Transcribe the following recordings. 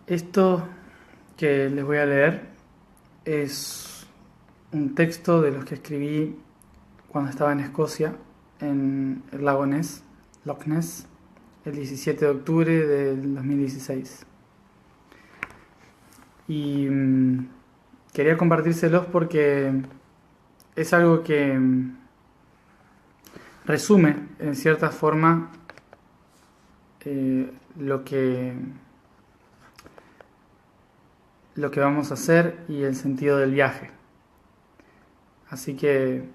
Esto que les voy a leer es un texto de los que escribí cuando estaba en Escocia, en el lago Ness, Loch Ness, el 17 de octubre del 2016. Y quería compartírselos porque es algo que resume en cierta forma lo que vamos a hacer y el sentido del viaje. Así que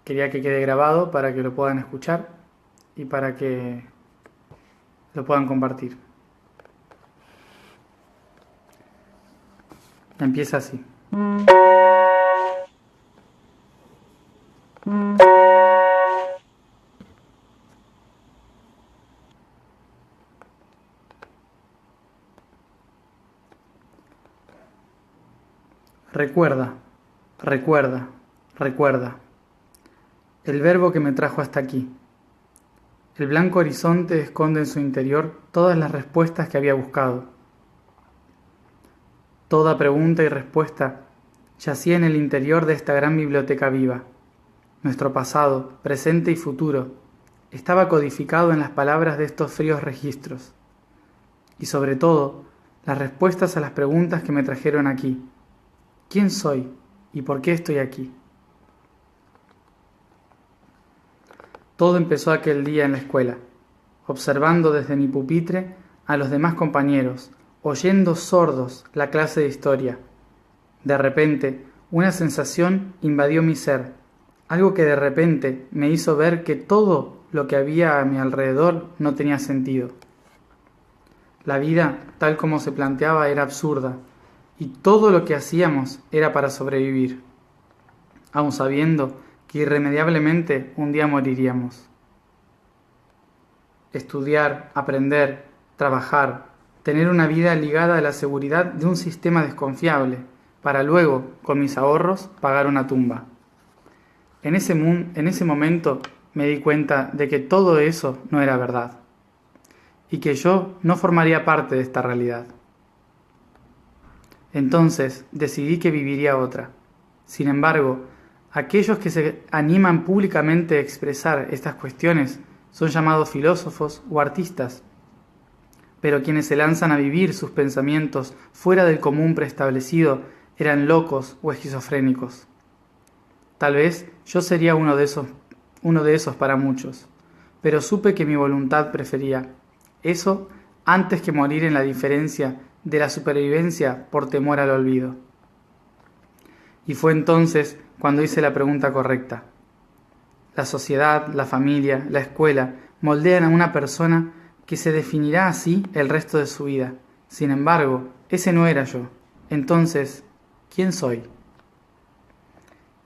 quería que quede grabado para que lo puedan escuchar y para que lo puedan compartir. Empieza así. Recuerda, recuerda, recuerda. El verbo que me trajo hasta aquí. El blanco horizonte esconde en su interior todas las respuestas que había buscado. Toda pregunta y respuesta yacía en el interior de esta gran biblioteca viva. Nuestro pasado, presente y futuro estaba codificado en las palabras de estos fríos registros. Y sobre todo, las respuestas a las preguntas que me trajeron aquí. ¿Quién soy y por qué estoy aquí? Todo empezó aquel día en la escuela, observando desde mi pupitre a los demás compañeros, oyendo sordos la clase de historia. De repente, una sensación invadió mi ser, algo que de repente me hizo ver que todo lo que había a mi alrededor no tenía sentido. La vida, tal como se planteaba, era absurda, y todo lo que hacíamos era para sobrevivir, aun sabiendo que irremediablemente un día moriríamos. Estudiar, aprender, trabajar, tener una vida ligada a la seguridad de un sistema desconfiable, para luego, con mis ahorros, pagar una tumba. En ese momento me di cuenta de que todo eso no era verdad, y que yo no formaría parte de esta realidad. Entonces decidí que viviría otra. Sin embargo, aquellos que se animan públicamente a expresar estas cuestiones son llamados filósofos o artistas, pero quienes se lanzan a vivir sus pensamientos fuera del común preestablecido eran locos o esquizofrénicos. Tal vez yo sería uno de esos para muchos, pero supe que mi voluntad prefería eso antes que morir en la diferencia de la supervivencia por temor al olvido. Y fue entonces cuando hice la pregunta correcta. La sociedad, la familia, la escuela moldean a una persona que se definirá así el resto de su vida. Sin embargo, ese no era yo. Entonces, ¿quién soy?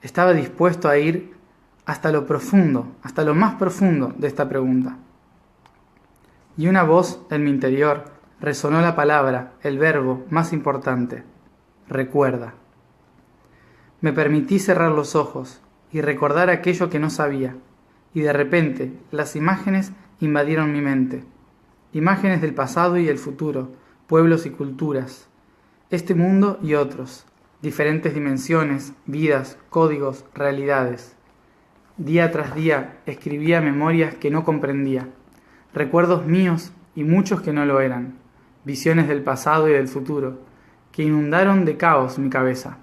Estaba dispuesto a ir hasta lo profundo, hasta lo más profundo de esta pregunta. Y una voz en mi interior resonó la palabra, el verbo más importante: recuerda. Me permití cerrar los ojos y recordar aquello que no sabía, y de repente las imágenes invadieron mi mente. Imágenes del pasado y el futuro, pueblos y culturas, este mundo y otros, diferentes dimensiones, vidas, códigos, realidades. Día tras día escribía memorias que no comprendía, recuerdos míos y muchos que no lo eran, visiones del pasado y del futuro, que inundaron de caos mi cabeza.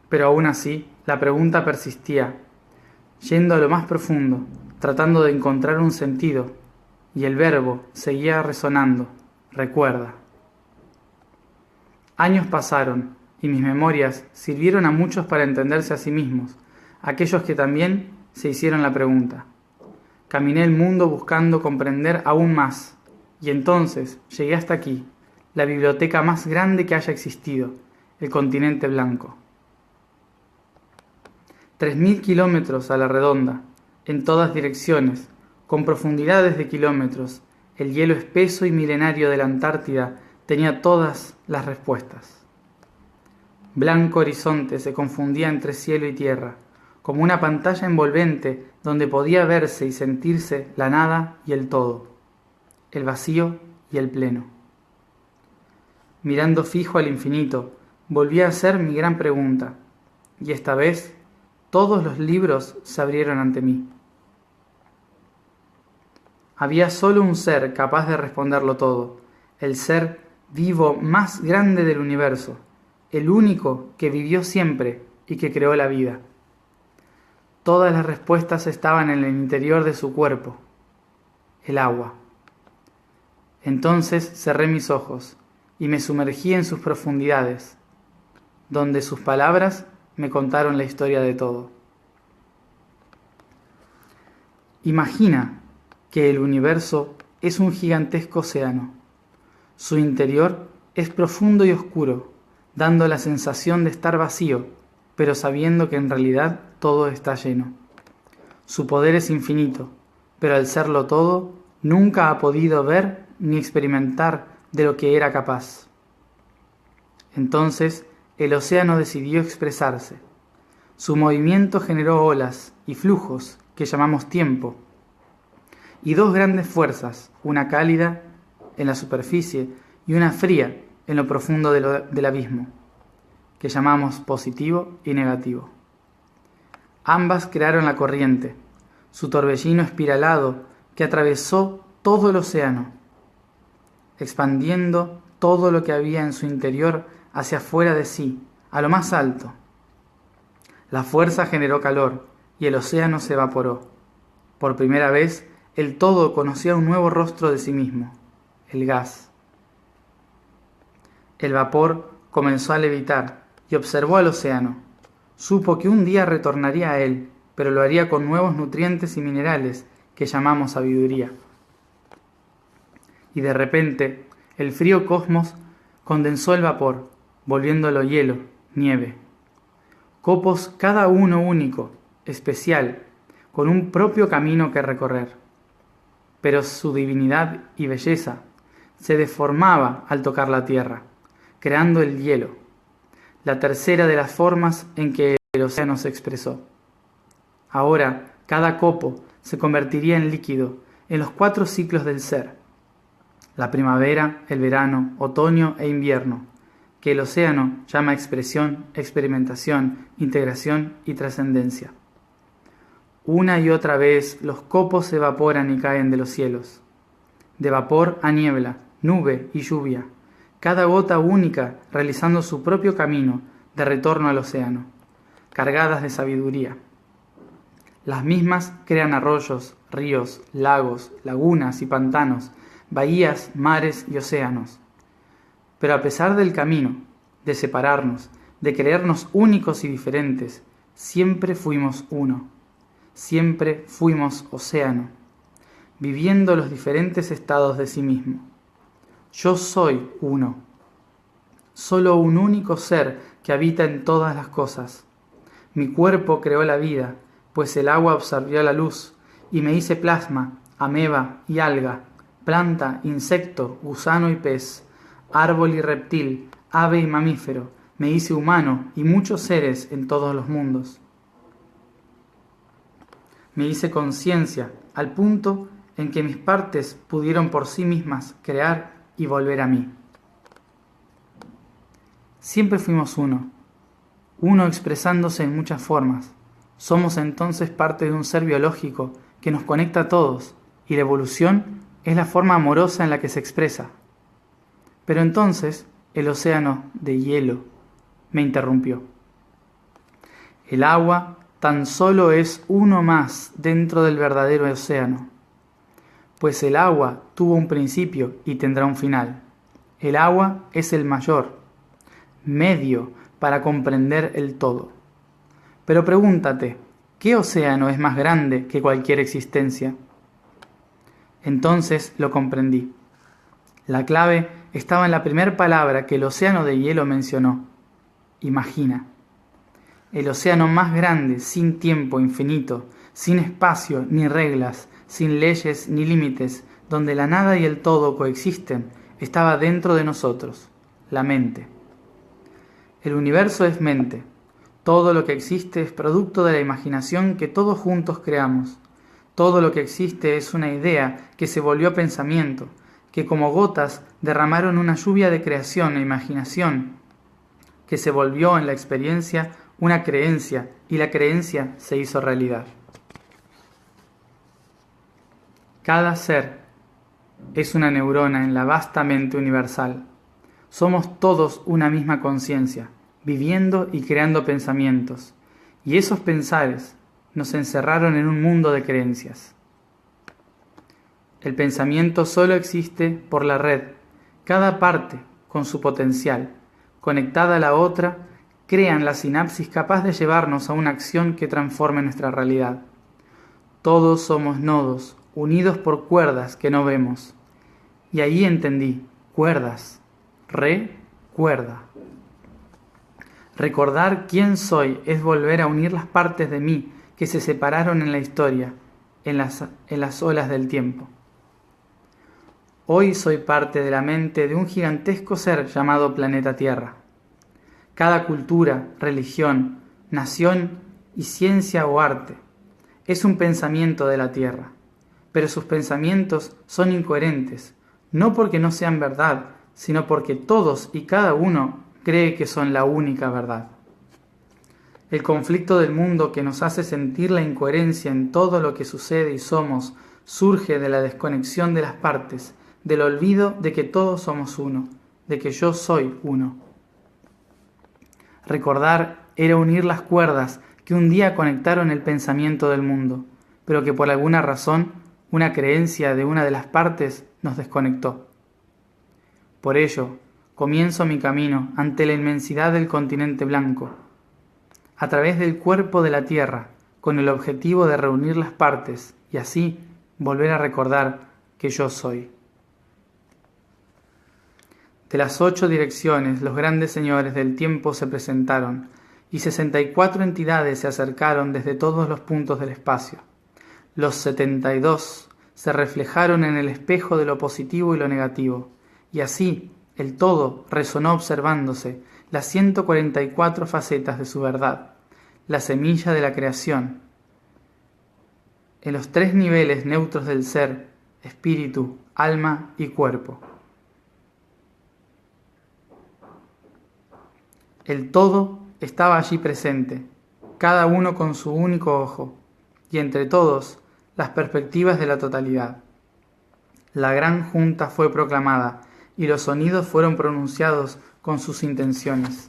Pero aún así, la pregunta persistía, yendo a lo más profundo, tratando de encontrar un sentido, y el verbo seguía resonando: recuerda. Años pasaron, y mis memorias sirvieron a muchos para entenderse a sí mismos, aquellos que también se hicieron la pregunta. Caminé el mundo buscando comprender aún más, y entonces llegué hasta aquí, la biblioteca más grande que haya existido, el continente blanco. 3000 kilómetros a la redonda, en todas direcciones, con profundidades de kilómetros, el hielo espeso y milenario de la Antártida tenía todas las respuestas. Blanco horizonte se confundía entre cielo y tierra, como una pantalla envolvente donde podía verse y sentirse la nada y el todo, el vacío y el pleno. Mirando fijo al infinito, volví a hacer mi gran pregunta, y esta vez todos los libros se abrieron ante mí. Había solo un ser capaz de responderlo todo, el ser vivo más grande del universo, el único que vivió siempre y que creó la vida. Todas las respuestas estaban en el interior de su cuerpo, el agua. Entonces cerré mis ojos y me sumergí en sus profundidades, donde sus palabras me contaron la historia de todo. Imagina que el universo es un gigantesco océano. Su interior es profundo y oscuro, dando la sensación de estar vacío, pero sabiendo que en realidad todo está lleno. Su poder es infinito, pero al serlo todo, nunca ha podido ver ni experimentar de lo que era capaz. Entonces, el océano decidió expresarse. Su movimiento generó olas y flujos que llamamos tiempo, y dos grandes fuerzas, una cálida en la superficie y una fría en lo profundo del abismo, que llamamos positivo y negativo. Ambas crearon la corriente, su torbellino espiralado que atravesó todo el océano, expandiendo todo lo que había en su interior hacia afuera de sí, a lo más alto. La fuerza generó calor y el océano se evaporó. Por primera vez, el todo conocía un nuevo rostro de sí mismo, el gas. El vapor comenzó a levitar y observó al océano. Supo que un día retornaría a él, pero lo haría con nuevos nutrientes y minerales que llamamos sabiduría. Y de repente, el frío cosmos condensó el vapor, volviéndolo hielo, nieve. Copos cada uno único, especial, con un propio camino que recorrer. Pero su divinidad y belleza se deformaba al tocar la tierra, creando el hielo, la tercera de las formas en que el océano se expresó. Ahora, cada copo se convertiría en líquido en los 4 ciclos del ser, la primavera, el verano, otoño e invierno, que el océano llama expresión, experimentación, integración y trascendencia. Una y otra vez los copos se evaporan y caen de los cielos, de vapor a niebla, nube y lluvia, cada gota única realizando su propio camino de retorno al océano, cargadas de sabiduría. Las mismas crean arroyos, ríos, lagos, lagunas y pantanos, bahías, mares y océanos. Pero a pesar del camino, de separarnos, de creernos únicos y diferentes, siempre fuimos uno. Siempre fuimos océano, viviendo los diferentes estados de sí mismo. Yo soy uno, solo un único ser que habita en todas las cosas. Mi cuerpo creó la vida, pues el agua absorbió la luz, y me hice plasma, ameba y alga, planta, insecto, gusano y pez, árbol y reptil, ave y mamífero, me hice humano y muchos seres en todos los mundos. Me hice conciencia al punto en que mis partes pudieron por sí mismas crear y volver a mí. Siempre fuimos uno expresándose en muchas formas. Somos entonces parte de un ser biológico que nos conecta a todos, y la evolución es la forma amorosa en la que se expresa. Pero entonces el océano de hielo me interrumpió. El agua tan solo es uno más dentro del verdadero océano, pues el agua tuvo un principio y tendrá un final. El agua es el mayor medio para comprender el todo. Pero pregúntate, ¿qué océano es más grande que cualquier existencia? Entonces lo comprendí. La clave estaba en la primera palabra que el océano de hielo mencionó: imagina. El océano más grande, sin tiempo infinito, sin espacio ni reglas, sin leyes ni límites, donde la nada y el todo coexisten, estaba dentro de nosotros, la mente. El universo es mente. Todo lo que existe es producto de la imaginación que todos juntos creamos. Todo lo que existe es una idea que se volvió pensamiento, que como gotas derramaron una lluvia de creación e imaginación, que se volvió en la experiencia una creencia y la creencia se hizo realidad. Cada ser es una neurona en la vasta mente universal. Somos todos una misma conciencia, viviendo y creando pensamientos, y esos pensares nos encerraron en un mundo de creencias. El pensamiento solo existe por la red. Cada parte, con su potencial, conectada a la otra, crean la sinapsis capaz de llevarnos a una acción que transforme nuestra realidad. Todos somos nodos, unidos por cuerdas que no vemos. Y ahí entendí, cuerdas, recuerda. Recordar quién soy es volver a unir las partes de mí que se separaron en la historia, en las olas del tiempo. Hoy soy parte de la mente de un gigantesco ser llamado planeta Tierra. Cada cultura, religión, nación y ciencia o arte es un pensamiento de la Tierra, pero sus pensamientos son incoherentes, no porque no sean verdad, sino porque todos y cada uno cree que son la única verdad. El conflicto del mundo que nos hace sentir la incoherencia en todo lo que sucede y somos surge de la desconexión de las partes, del olvido de que todos somos uno, de que yo soy uno. Recordar era unir las cuerdas que un día conectaron el pensamiento del mundo, pero que por alguna razón una creencia de una de las partes nos desconectó. Por ello, comienzo mi camino ante la inmensidad del continente blanco, a través del cuerpo de la Tierra, con el objetivo de reunir las partes y así volver a recordar que yo soy. De las 8 direcciones, los grandes señores del tiempo se presentaron, y 64 entidades se acercaron desde todos los puntos del espacio. Los 72 se reflejaron en el espejo de lo positivo y lo negativo, y así el todo resonó observándose las 144 facetas de su verdad, la semilla de la creación, en los 3 niveles neutros del ser, espíritu, alma y cuerpo. El todo estaba allí presente, cada uno con su único ojo, y entre todos las perspectivas de la totalidad. La gran junta fue proclamada, y los sonidos fueron pronunciados con sus intenciones.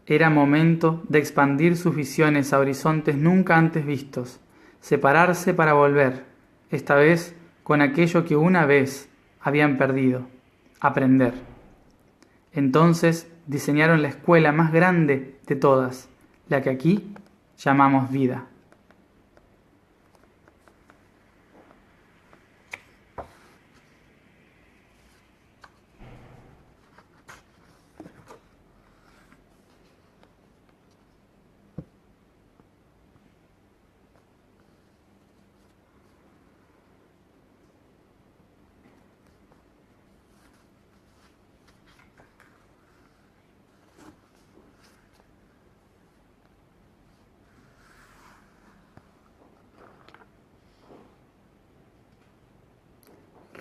Era momento de expandir sus visiones a horizontes nunca antes vistos, separarse para volver, esta vez con aquello que una vez habían perdido, aprender. Entonces diseñaron la escuela más grande de todas, la que aquí llamamos vida.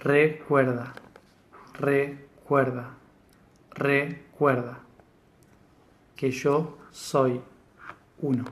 Recuerda, recuerda, recuerda que yo soy uno.